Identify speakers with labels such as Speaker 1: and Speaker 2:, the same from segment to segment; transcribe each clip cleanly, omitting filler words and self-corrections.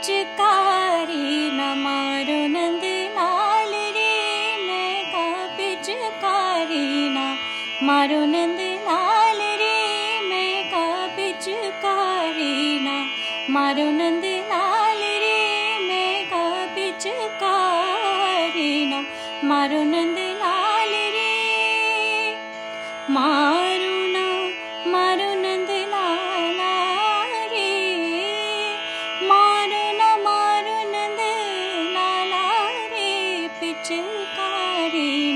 Speaker 1: पिचकारी न मारो नंद लाल रे, मैं का पिचकारी न मारो नंद लाल रे, मैं का पिचकारी न मारो नंद लाल रे, मैं का पिचकारी न मारो नंद लाल रे, मारो नंद लाला रे, मारो नंद लाला रे, पिचकारी न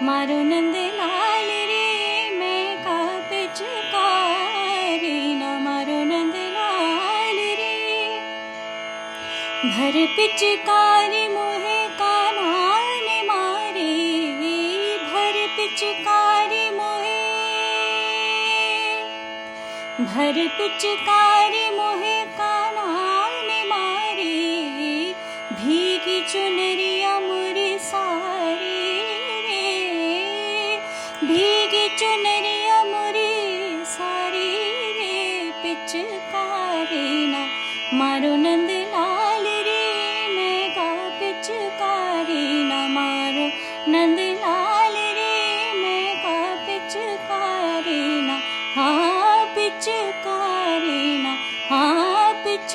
Speaker 1: मारो नंद लाल रे, मैं का पिचकारी न मारो नंद लाल रे, भर पिचकारी मोहे कान्हा ने मारे, भर पिचकारी मोहे, भर पिचकारी मोहे कान्हा ने मारे, भीगी चुनरिया मोरी सारी रे, भीगी चुनरिया मोरी सारी रे, पिचकारी न मारो नंद लाल रे, मैं का पिचकारी न मारो नंद लाल रे, मैं का पिचकारी न, हाँ पिचकारी न, हाँ पिच